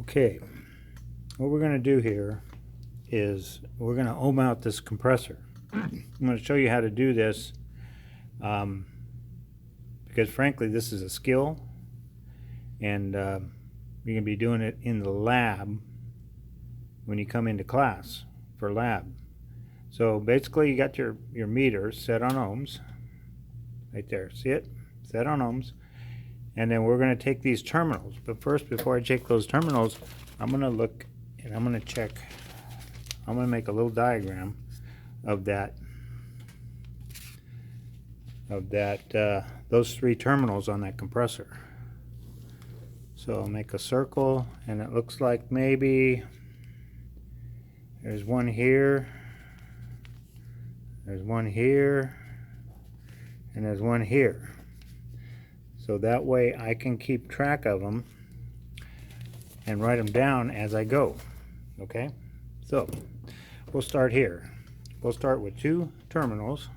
Okay, what we're going to do here is we're going to ohm out this compressor. I'm going to show you how to do this because frankly this is a skill, and you're going to be doing it in the lab when you come into class for lab. So basically you got your meter set on ohms right there. See it? Set on ohms. And then we're going to take these terminals. But first, before I check those terminals, I'm going to look and I'm going to check. I'm going to make a little diagram of those three terminals on that compressor. So I'll make a circle, and it looks like maybe there's one here, there's one here, and there's one here. So that way I can keep track of them and write them down as I go. Okay, so we'll start here. We'll start with two terminals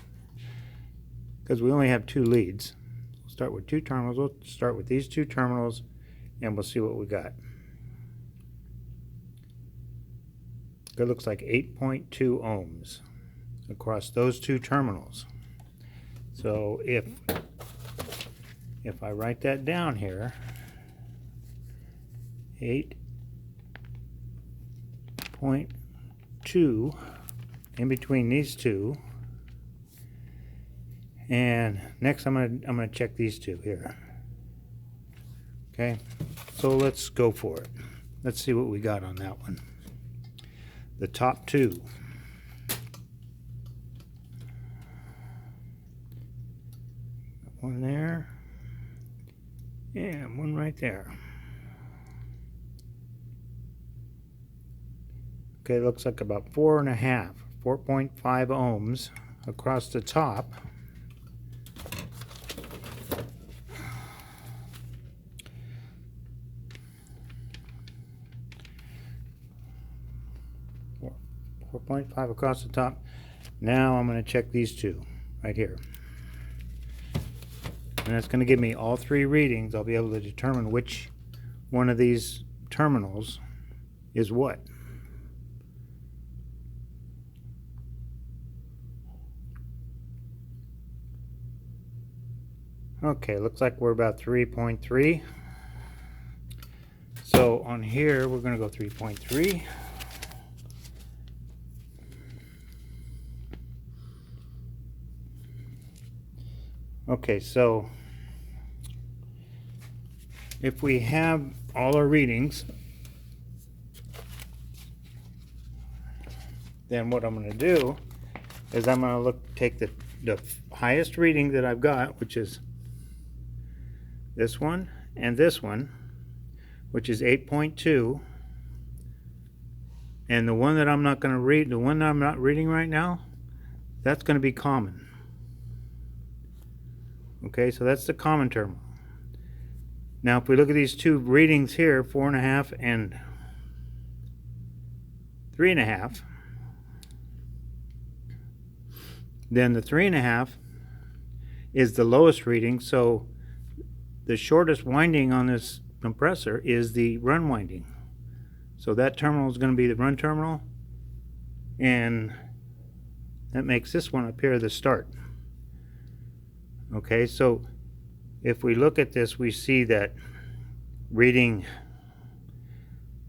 because we only have two leads. We'll start with two terminals. We'll start with these two terminals and we'll see what we got. It looks like 8.2 ohms across those two terminals. So if I write that down here, 8.2 in between these two, and next I'm gonna check these two here. Okay, so let's go for it. Let's see what we got on that one. The top two. One there. And one right there. Okay, it looks like about 4.5 ohms across the top. Four 4.5 across the top. Now I'm going to check these two right here. And that's going to give me all three readings. I'll be able to determine which one of these terminals is what. Okay, looks like we're about 3.3. So on here we're going to go 3.3. Okay, so if we have all our readings, then what I'm going to do is I'm going to take the highest reading that I've got, which is this one and this one, which is 8.2, and the one that I'm not going to read, the one that I'm not reading right now, that's going to be common. Okay, so that's the common terminal. Now if we look at these two readings here, 4.5 and 3.5, then the 3.5 is the lowest reading, so the shortest winding on this compressor is the run winding. So that terminal is going to be the run terminal, and that makes this one up here the start. Okay, so if we look at this, we see that reading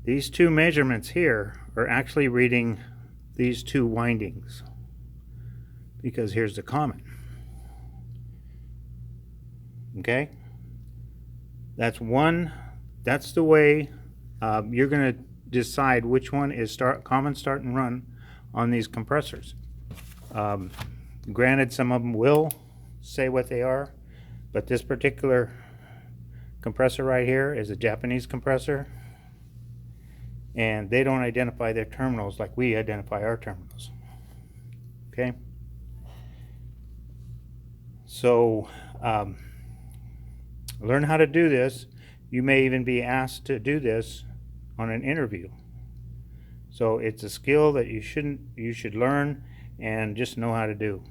these two measurements here are actually reading these two windings, because here's the common. Okay, that's the way you're going to decide which one is common, start, and run on these compressors. Granted, some of them will say what they are, but this particular compressor right here is a Japanese compressor, and they don't identify their terminals like we identify our terminals. Okay, so learn how to do this. You may even be asked to do this on an interview. So it's a skill that you should learn and just know how to do.